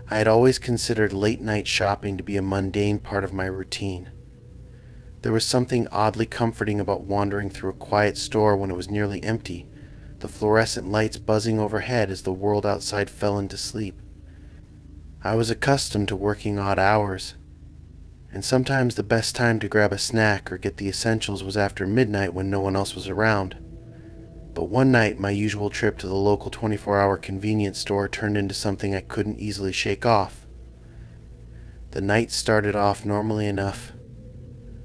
I had always considered late-night shopping to be a mundane part of my routine. There was something oddly comforting about wandering through a quiet store when it was nearly empty, the fluorescent lights buzzing overhead as the world outside fell into sleep. I was accustomed to working odd hours, and sometimes the best time to grab a snack or get the essentials was after midnight when no one else was around. But one night, my usual trip to the local 24-hour convenience store turned into something I couldn't easily shake off. The night started off normally enough.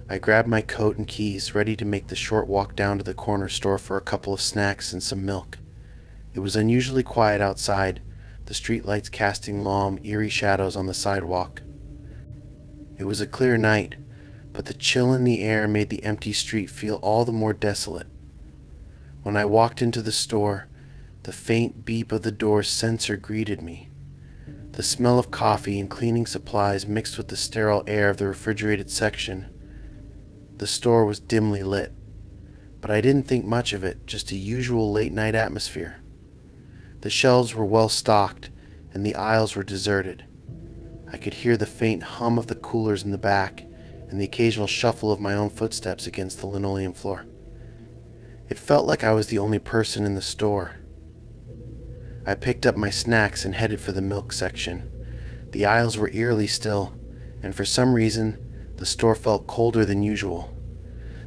I grabbed my coat and keys, ready to make the short walk down to the corner store for a couple of snacks and some milk. It was unusually quiet outside, the streetlights casting long, eerie shadows on the sidewalk. It was a clear night, but the chill in the air made the empty street feel all the more desolate. When I walked into the store, the faint beep of the door's sensor greeted me. The smell of coffee and cleaning supplies mixed with the sterile air of the refrigerated section. The store was dimly lit, but I didn't think much of it, just a usual late-night atmosphere. The shelves were well stocked, and the aisles were deserted. I could hear the faint hum of the coolers in the back, and the occasional shuffle of my own footsteps against the linoleum floor. It felt like I was the only person in the store. I picked up my snacks and headed for the milk section. The aisles were eerily still, and for some reason, the store felt colder than usual.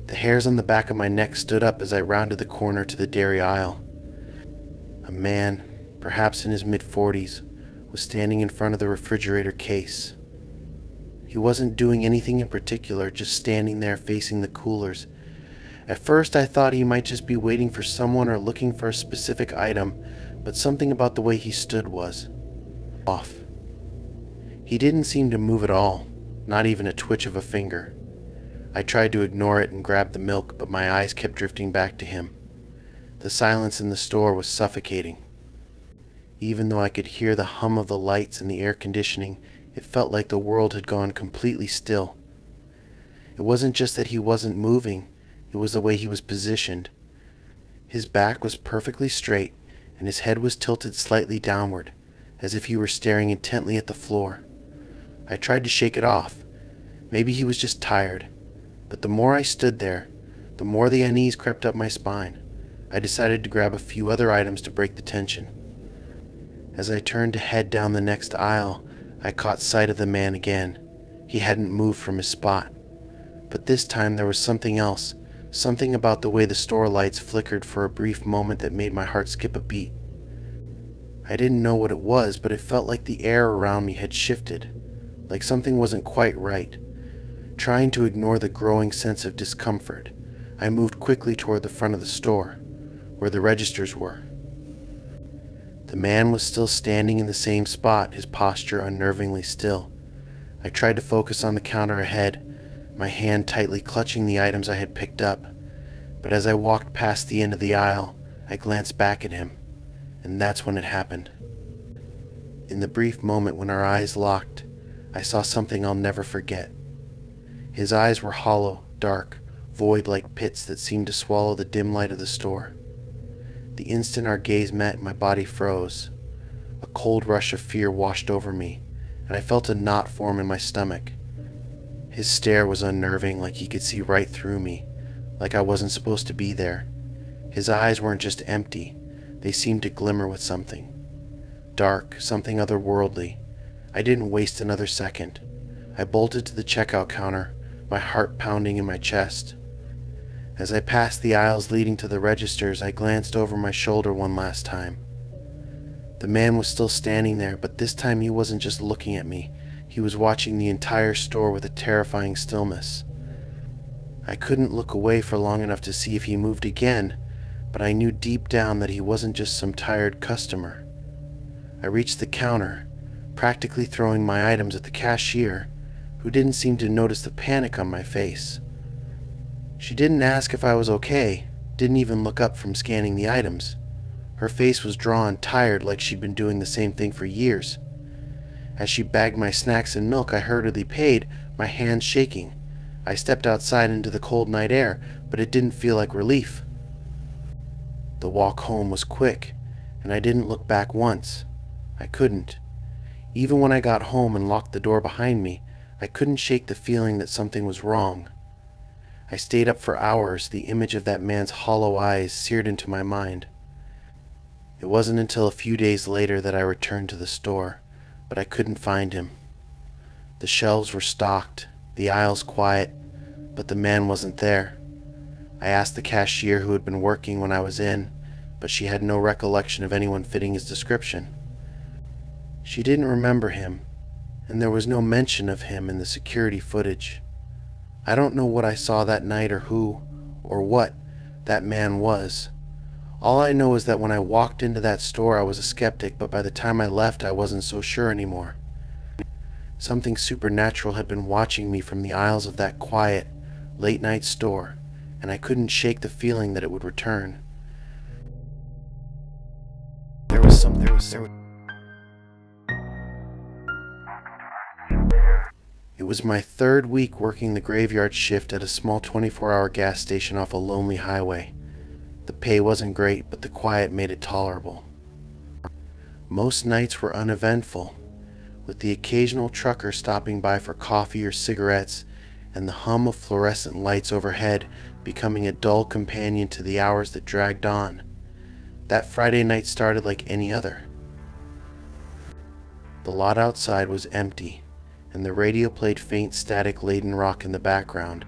The hairs on the back of my neck stood up as I rounded the corner to the dairy aisle. A man, perhaps in his mid-40s, was standing in front of the refrigerator case. He wasn't doing anything in particular, just standing there facing the coolers. At first I thought he might just be waiting for someone or looking for a specific item, but something about the way he stood was off. He didn't seem to move at all, not even a twitch of a finger. I tried to ignore it and grab the milk, but my eyes kept drifting back to him. The silence in the store was suffocating. Even though I could hear the hum of the lights and the air conditioning, it felt like the world had gone completely still. It wasn't just that he wasn't moving, it was the way he was positioned. His back was perfectly straight, and his head was tilted slightly downward, as if he were staring intently at the floor. I tried to shake it off. Maybe he was just tired. But the more I stood there, the more the unease crept up my spine. I decided to grab a few other items to break the tension. As I turned to head down the next aisle, I caught sight of the man again. He hadn't moved from his spot. But this time there was something else, something about the way the store lights flickered for a brief moment that made my heart skip a beat. I didn't know what it was, but it felt like the air around me had shifted, like something wasn't quite right. Trying to ignore the growing sense of discomfort, I moved quickly toward the front of the store, where the registers were. The man was still standing in the same spot, his posture unnervingly still. I tried to focus on the counter ahead, my hand tightly clutching the items I had picked up. But as I walked past the end of the aisle, I glanced back at him, and that's when it happened. In the brief moment when our eyes locked, I saw something I'll never forget. His eyes were hollow, dark, void-like pits that seemed to swallow the dim light of the store. The instant our gaze met, my body froze. A cold rush of fear washed over me, and I felt a knot form in my stomach. His stare was unnerving, like he could see right through me, like I wasn't supposed to be there. His eyes weren't just empty, they seemed to glimmer with something. Dark, something otherworldly. I didn't waste another second. I bolted to the checkout counter, my heart pounding in my chest. As I passed the aisles leading to the registers, I glanced over my shoulder one last time. The man was still standing there, but this time he wasn't just looking at me. He was watching the entire store with a terrifying stillness. I couldn't look away for long enough to see if he moved again, but I knew deep down that he wasn't just some tired customer. I reached the counter, practically throwing my items at the cashier, who didn't seem to notice the panic on my face. She didn't ask if I was okay, didn't even look up from scanning the items. Her face was drawn, tired, like she'd been doing the same thing for years. As she bagged my snacks and milk, I hurriedly paid, my hands shaking. I stepped outside into the cold night air, but it didn't feel like relief. The walk home was quick, and I didn't look back once. I couldn't. Even when I got home and locked the door behind me, I couldn't shake the feeling that something was wrong. I stayed up for hours, the image of that man's hollow eyes seared into my mind. It wasn't until a few days later that I returned to the store, but I couldn't find him. The shelves were stocked, the aisles quiet, but the man wasn't there. I asked the cashier who had been working when I was in, but she had no recollection of anyone fitting his description. She didn't remember him, and there was no mention of him in the security footage. I don't know what I saw that night or who, or what, that man was. All I know is that when I walked into that store I was a skeptic, but by the time I left I wasn't so sure anymore. Something supernatural had been watching me from the aisles of that quiet, late-night store, and I couldn't shake the feeling that it would return. It was my third week working the graveyard shift at a small 24-hour gas station off a lonely highway. The pay wasn't great, but the quiet made it tolerable. Most nights were uneventful, with the occasional trucker stopping by for coffee or cigarettes, and the hum of fluorescent lights overhead becoming a dull companion to the hours that dragged on. That Friday night started like any other. The lot outside was empty, and the radio played faint static-laden rock in the background.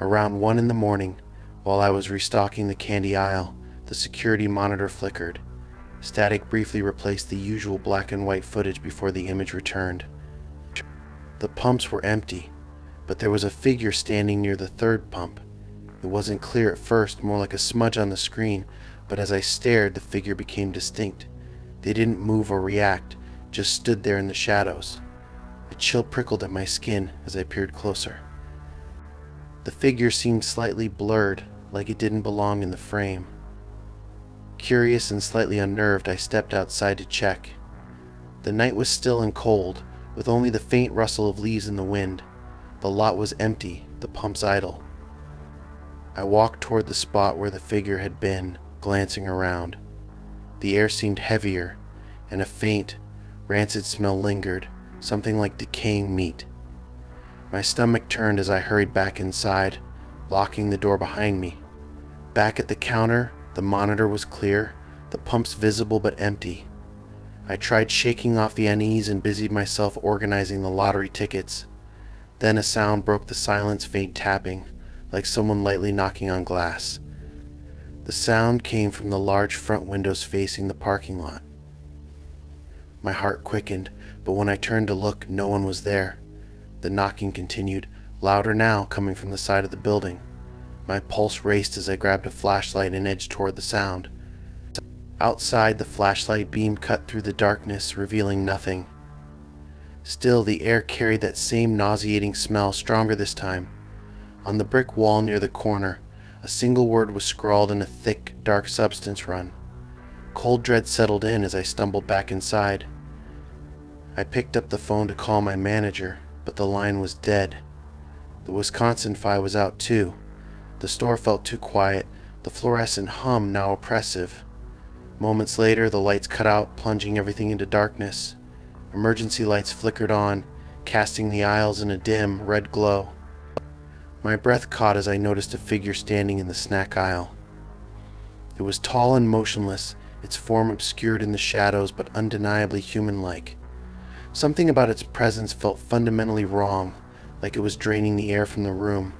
Around 1 in the morning, while I was restocking the candy aisle, the security monitor flickered. Static briefly replaced the usual black and white footage before the image returned. The pumps were empty, but there was a figure standing near the third pump. It wasn't clear at first, more like a smudge on the screen, but as I stared, the figure became distinct. They didn't move or react, just stood there in the shadows. A chill prickled at my skin as I peered closer. The figure seemed slightly blurred, like it didn't belong in the frame. Curious and slightly unnerved, I stepped outside to check. The night was still and cold, with only the faint rustle of leaves in the wind. The lot was empty, the pumps idle. I walked toward the spot where the figure had been, glancing around. The air seemed heavier, and a faint, rancid smell lingered, something like decaying meat. My stomach turned as I hurried back inside, locking the door behind me. Back at the counter, the monitor was clear, the pumps visible but empty. I tried shaking off the unease and busied myself organizing the lottery tickets. Then a sound broke the silence, faint tapping, like someone lightly knocking on glass. The sound came from the large front windows facing the parking lot. My heart quickened, but when I turned to look, no one was there. The knocking continued, louder now, coming from the side of the building. My pulse raced as I grabbed a flashlight and edged toward the sound. Outside, the flashlight beam cut through the darkness, revealing nothing. Still, the air carried that same nauseating smell, stronger this time. On the brick wall near the corner, a single word was scrawled in a thick, dark substance run. Cold dread settled in as I stumbled back inside. I picked up the phone to call my manager, but the line was dead. The Wisconsin Fi was out too. The store felt too quiet, the fluorescent hum now oppressive. Moments later, the lights cut out, plunging everything into darkness. Emergency lights flickered on, casting the aisles in a dim, red glow. My breath caught as I noticed a figure standing in the snack aisle. It was tall and motionless, its form obscured in the shadows but undeniably human-like. Something about its presence felt fundamentally wrong, like it was draining the air from the room.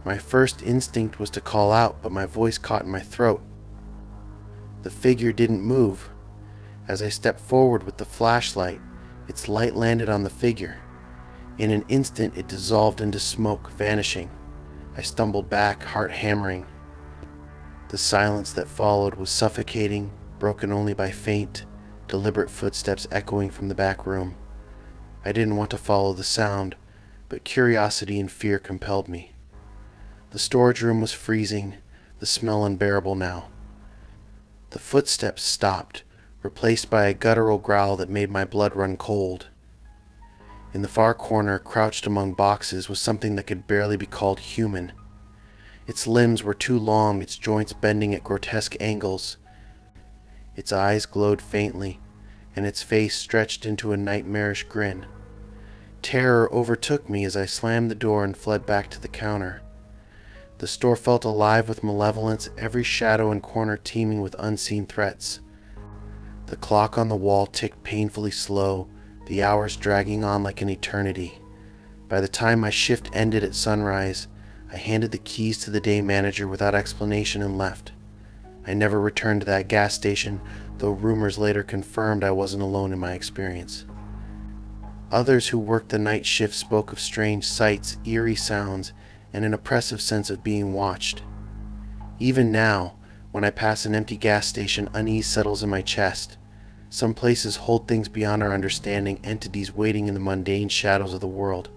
My first instinct was to call out, but my voice caught in my throat. The figure didn't move. As I stepped forward with the flashlight, its light landed on the figure. In an instant, it dissolved into smoke, vanishing. I stumbled back, heart hammering. The silence that followed was suffocating, broken only by faint, deliberate footsteps echoing from the back room. I didn't want to follow the sound, but curiosity and fear compelled me. The storage room was freezing, the smell unbearable now. The footsteps stopped, replaced by a guttural growl that made my blood run cold. In the far corner, crouched among boxes, was something that could barely be called human. Its limbs were too long, its joints bending at grotesque angles. Its eyes glowed faintly, and its face stretched into a nightmarish grin. Terror overtook me as I slammed the door and fled back to the counter. The store felt alive with malevolence, every shadow and corner teeming with unseen threats. The clock on the wall ticked painfully slow, the hours dragging on like an eternity. By the time my shift ended at sunrise, I handed the keys to the day manager without explanation and left. I never returned to that gas station, though rumors later confirmed I wasn't alone in my experience. Others who worked the night shift spoke of strange sights, eerie sounds, and an oppressive sense of being watched. Even now, when I pass an empty gas station, unease settles in my chest. Some places hold things beyond our understanding, entities waiting in the mundane shadows of the world.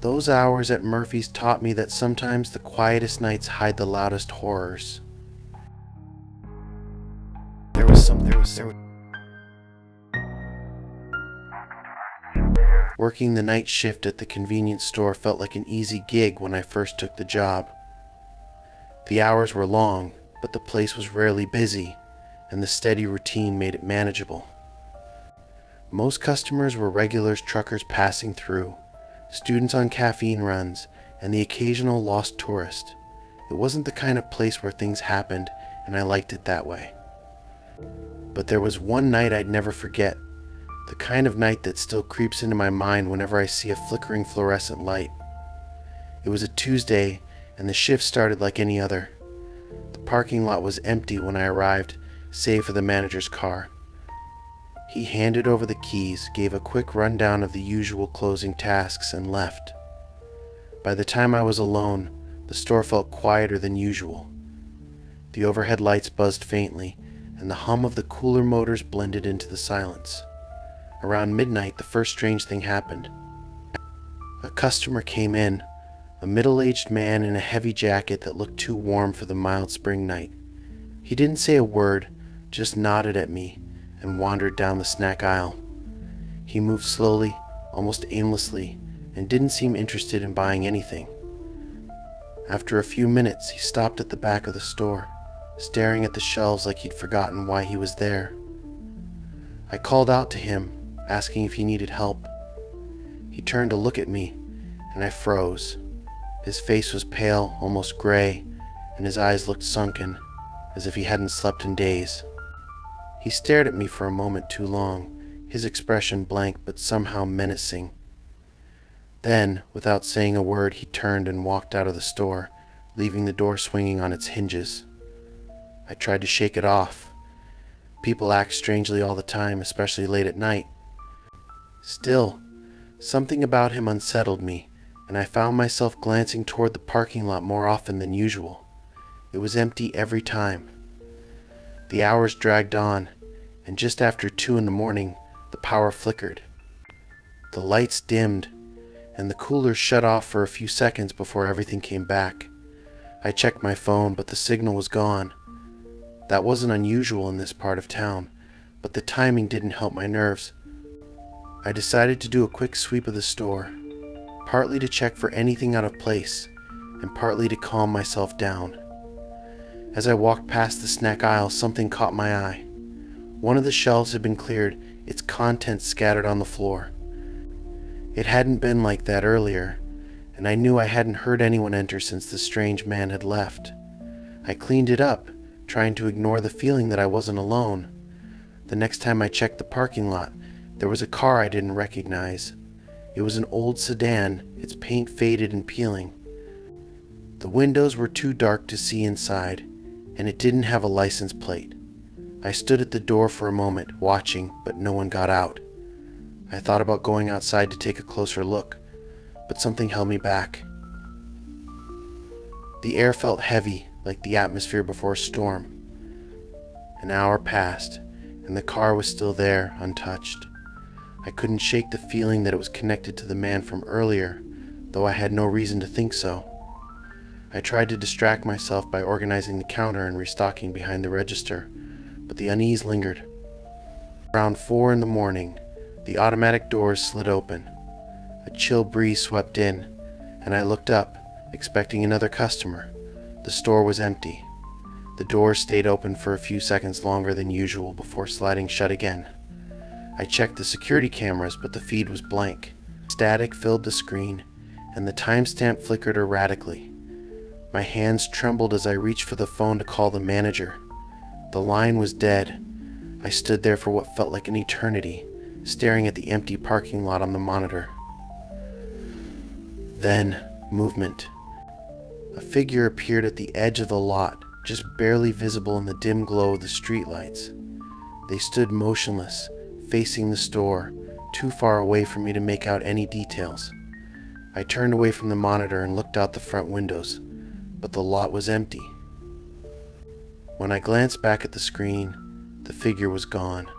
Those hours at Murphy's taught me that sometimes the quietest nights hide the loudest horrors. Working the night shift at the convenience store felt like an easy gig when I first took the job. The hours were long, but the place was rarely busy, and the steady routine made it manageable. Most customers were regulars, truckers passing through, students on caffeine runs, and the occasional lost tourist. It wasn't the kind of place where things happened, and I liked it that way. But there was one night I'd never forget, the kind of night that still creeps into my mind whenever I see a flickering fluorescent light. It was a Tuesday, and the shift started like any other. The parking lot was empty when I arrived, save for the manager's car. He handed over the keys, gave a quick rundown of the usual closing tasks, and left. By the time I was alone, the store felt quieter than usual. The overhead lights buzzed faintly, and the hum of the cooler motors blended into the silence. Around midnight, the first strange thing happened. A customer came in, a middle-aged man in a heavy jacket that looked too warm for the mild spring night. He didn't say a word, just nodded at me and wandered down the snack aisle. He moved slowly, almost aimlessly, and didn't seem interested in buying anything. After a few minutes, he stopped at the back of the store, staring at the shelves like he'd forgotten why he was there. I called out to him, asking if he needed help. He turned to look at me, and I froze. His face was pale, almost gray, and his eyes looked sunken, as if he hadn't slept in days. He stared at me for a moment too long, his expression blank but somehow menacing. Then, without saying a word, he turned and walked out of the store, leaving the door swinging on its hinges. I tried to shake it off. People act strangely all the time, especially late at night. Still, something about him unsettled me, and I found myself glancing toward the parking lot more often than usual. It was empty every time. The hours dragged on, and just after 2 a.m, the power flickered. The lights dimmed, and the coolers shut off for a few seconds before everything came back. I checked my phone, but the signal was gone. That wasn't unusual in this part of town, but the timing didn't help my nerves. I decided to do a quick sweep of the store, partly to check for anything out of place, and partly to calm myself down. As I walked past the snack aisle, something caught my eye. One of the shelves had been cleared, its contents scattered on the floor. It hadn't been like that earlier, and I knew I hadn't heard anyone enter since the strange man had left. I cleaned it up, trying to ignore the feeling that I wasn't alone. The next time I checked the parking lot, there was a car I didn't recognize. It was an old sedan, its paint faded and peeling. The windows were too dark to see inside, and it didn't have a license plate. I stood at the door for a moment, watching, but no one got out. I thought about going outside to take a closer look, but something held me back. The air felt heavy, like the atmosphere before a storm. An hour passed, and the car was still there, untouched. I couldn't shake the feeling that it was connected to the man from earlier, though I had no reason to think so. I tried to distract myself by organizing the counter and restocking behind the register, but the unease lingered. Around 4 a.m, the automatic doors slid open. A chill breeze swept in, and I looked up, expecting another customer. The store was empty. The doors stayed open for a few seconds longer than usual before sliding shut again. I checked the security cameras, but the feed was blank. Static filled the screen, and the timestamp flickered erratically. My hands trembled as I reached for the phone to call the manager. The line was dead. I stood there for what felt like an eternity, staring at the empty parking lot on the monitor. Then, movement. A figure appeared at the edge of the lot, just barely visible in the dim glow of the streetlights. They stood motionless, facing the store, too far away for me to make out any details. I turned away from the monitor and looked out the front windows, but the lot was empty. When I glanced back at the screen, the figure was gone.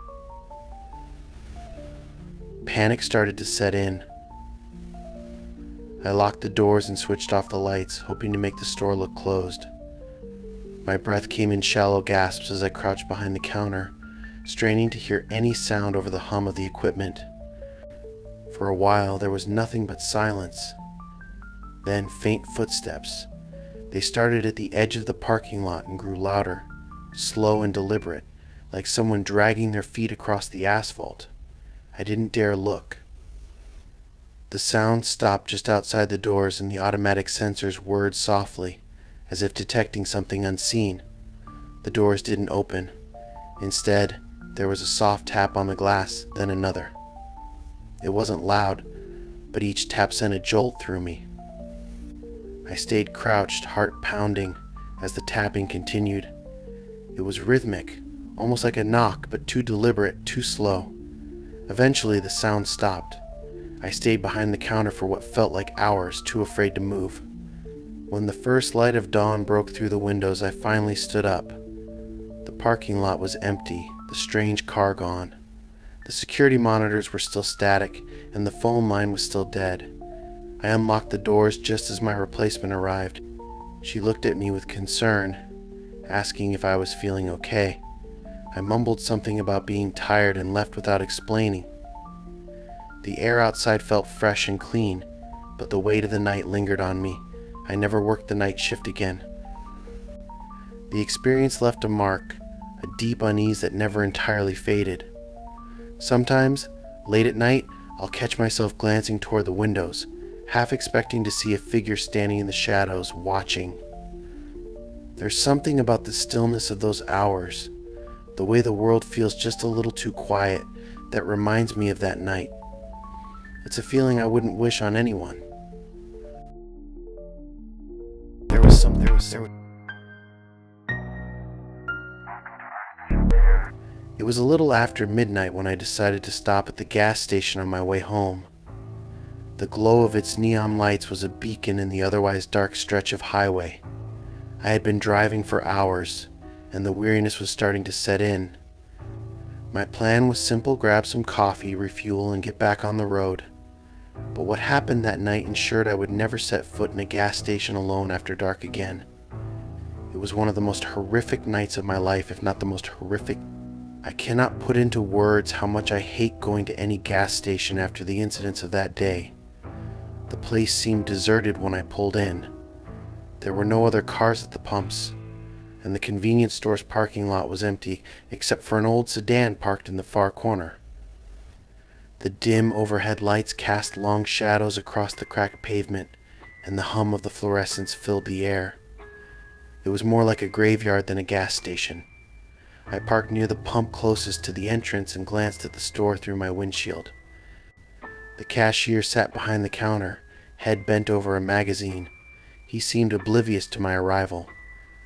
Panic started to set in. I locked the doors and switched off the lights, hoping to make the store look closed. My breath came in shallow gasps as I crouched behind the counter, straining to hear any sound over the hum of the equipment. For a while, there was nothing but silence. Then faint footsteps. They started at the edge of the parking lot and grew louder, slow and deliberate, like someone dragging their feet across the asphalt. I didn't dare look. The sound stopped just outside the doors and the automatic sensors whirred softly, as if detecting something unseen. The doors didn't open. Instead, there was a soft tap on the glass, then another. It wasn't loud, but each tap sent a jolt through me. I stayed crouched, heart pounding, as the tapping continued. It was rhythmic, almost like a knock, but too deliberate, too slow. Eventually, the sound stopped. I stayed behind the counter for what felt like hours, too afraid to move. When the first light of dawn broke through the windows, I finally stood up. The parking lot was empty, the strange car gone. The security monitors were still static, and the phone line was still dead. I unlocked the doors just as my replacement arrived. She looked at me with concern, asking if I was feeling okay. I mumbled something about being tired and left without explaining. The air outside felt fresh and clean, but the weight of the night lingered on me. I never worked the night shift again. The experience left a mark, a deep unease that never entirely faded. Sometimes, late at night, I'll catch myself glancing toward the windows, half expecting to see a figure standing in the shadows, watching. There's something about the stillness of those hours, the way the world feels just a little too quiet, that reminds me of that night. It's a feeling I wouldn't wish on anyone. It was a little after midnight when I decided to stop at the gas station on my way home. The glow of its neon lights was a beacon in the otherwise dark stretch of highway. I had been driving for hours, and the weariness was starting to set in. My plan was simple: grab some coffee, refuel, and get back on the road. But what happened that night ensured I would never set foot in a gas station alone after dark again. It was one of the most horrific nights of my life, if not the most horrific. I cannot put into words how much I hate going to any gas station after the incidents of that day. The place seemed deserted when I pulled in. There were no other cars at the pumps, and the convenience store's parking lot was empty except for an old sedan parked in the far corner. The dim overhead lights cast long shadows across the cracked pavement, and the hum of the fluorescents filled the air. It was more like a graveyard than a gas station. I parked near the pump closest to the entrance and glanced at the store through my windshield. The cashier sat behind the counter, head bent over a magazine. He seemed oblivious to my arrival.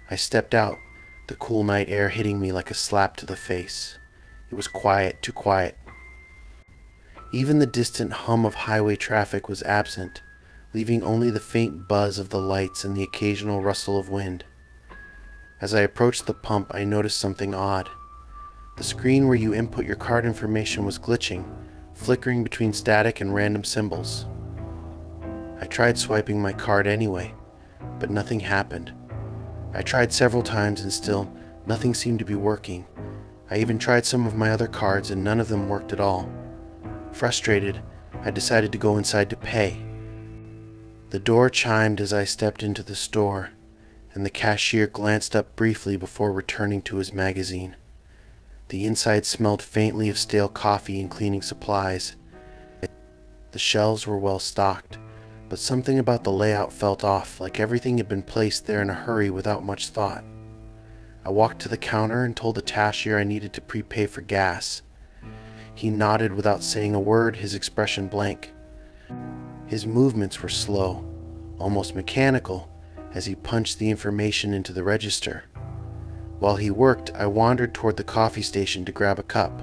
I stepped out, the cool night air hitting me like a slap to the face. It was quiet, too quiet. Even the distant hum of highway traffic was absent, leaving only the faint buzz of the lights and the occasional rustle of wind. As I approached the pump, I noticed something odd. The screen where you input your card information was glitching, flickering between static and random symbols. I tried swiping my card anyway, but nothing happened. I tried several times and still, nothing seemed to be working. I even tried some of my other cards and none of them worked at all. Frustrated, I decided to go inside to pay. The door chimed as I stepped into the store, and the cashier glanced up briefly before returning to his magazine. The inside smelled faintly of stale coffee and cleaning supplies. The shelves were well stocked, but something about the layout felt off, like everything had been placed there in a hurry without much thought. I walked to the counter and told the cashier I needed to prepay for gas. He nodded without saying a word, his expression blank. His movements were slow, almost mechanical, as he punched the information into the register. While he worked, I wandered toward the coffee station to grab a cup.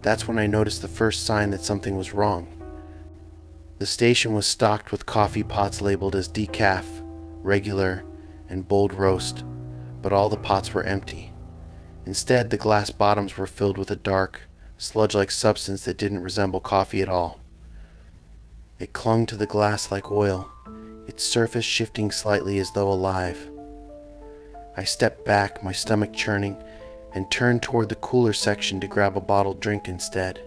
That's when I noticed the first sign that something was wrong. The station was stocked with coffee pots labeled as decaf, regular, and bold roast, but all the pots were empty. Instead, the glass bottoms were filled with a dark, sludge-like substance that didn't resemble coffee at all. It clung to the glass like oil, its surface shifting slightly as though alive. I stepped back, my stomach churning, and turned toward the cooler section to grab a bottled drink instead.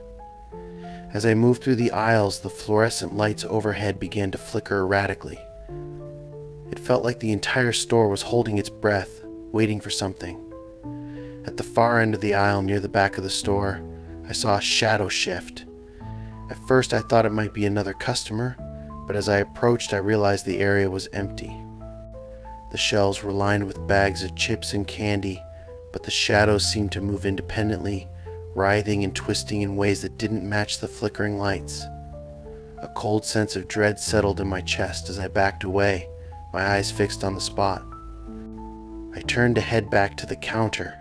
As I moved through the aisles, the fluorescent lights overhead began to flicker erratically. It felt like the entire store was holding its breath, waiting for something. At the far end of the aisle near the back of the store, I saw a shadow shift. At first I thought it might be another customer, but as I approached I realized the area was empty. The shelves were lined with bags of chips and candy, but the shadows seemed to move independently, writhing and twisting in ways that didn't match the flickering lights. A cold sense of dread settled in my chest as I backed away, my eyes fixed on the spot. I turned to head back to the counter,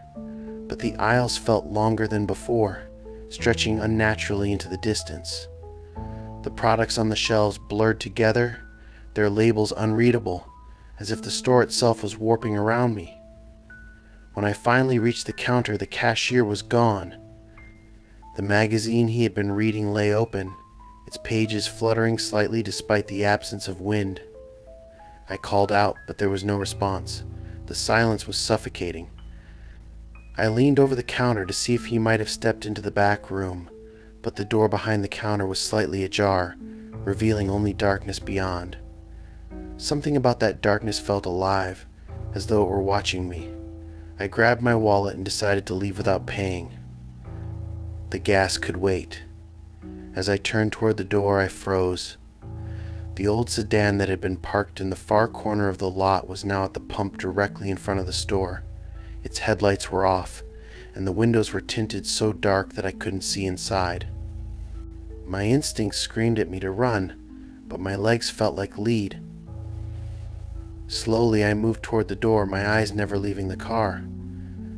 but the aisles felt longer than before, stretching unnaturally into the distance. The products on the shelves blurred together, their labels unreadable, as if the store itself was warping around me. When I finally reached the counter, the cashier was gone. The magazine he had been reading lay open, its pages fluttering slightly despite the absence of wind. I called out, but there was no response. The silence was suffocating. I leaned over the counter to see if he might have stepped into the back room, but the door behind the counter was slightly ajar, revealing only darkness beyond. Something about that darkness felt alive, as though it were watching me. I grabbed my wallet and decided to leave without paying. The gas could wait. As I turned toward the door, I froze. The old sedan that had been parked in the far corner of the lot was now at the pump directly in front of the store. Its headlights were off, and the windows were tinted so dark that I couldn't see inside. My instincts screamed at me to run, but my legs felt like lead. Slowly I moved toward the door, my eyes never leaving the car.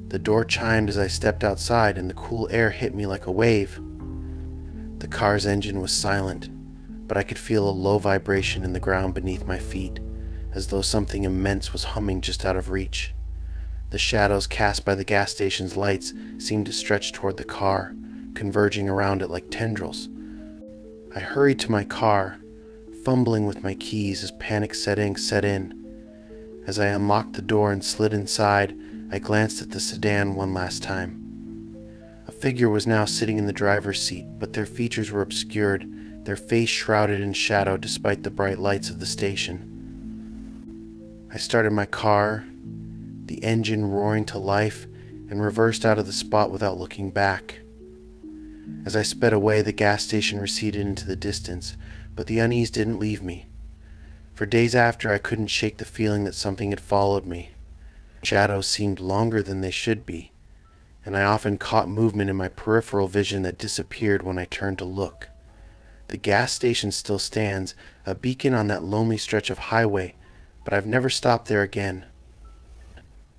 The door chimed as I stepped outside, and the cool air hit me like a wave. The car's engine was silent, but I could feel a low vibration in the ground beneath my feet, as though something immense was humming just out of reach. The shadows cast by the gas station's lights seemed to stretch toward the car, converging around it like tendrils. I hurried to my car, fumbling with my keys as panic settings set in. As I unlocked the door and slid inside, I glanced at the sedan one last time. A figure was now sitting in the driver's seat, but their features were obscured, their face shrouded in shadow despite the bright lights of the station. I started my car, the engine roaring to life, and reversed out of the spot without looking back. As I sped away, the gas station receded into the distance, but the unease didn't leave me. For days after, I couldn't shake the feeling that something had followed me. Shadows seemed longer than they should be, and I often caught movement in my peripheral vision that disappeared when I turned to look. The gas station still stands, a beacon on that lonely stretch of highway, but I've never stopped there again.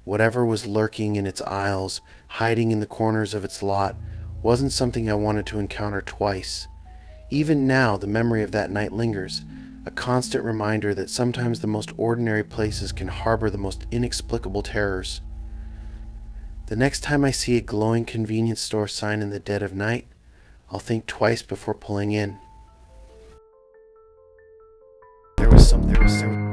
Whatever was lurking in its aisles, hiding in the corners of its lot, wasn't something I wanted to encounter twice. Even now, the memory of that night lingers, a constant reminder that sometimes the most ordinary places can harbor the most inexplicable terrors. The next time I see a glowing convenience store sign in the dead of night, I'll think twice before pulling in. There was something.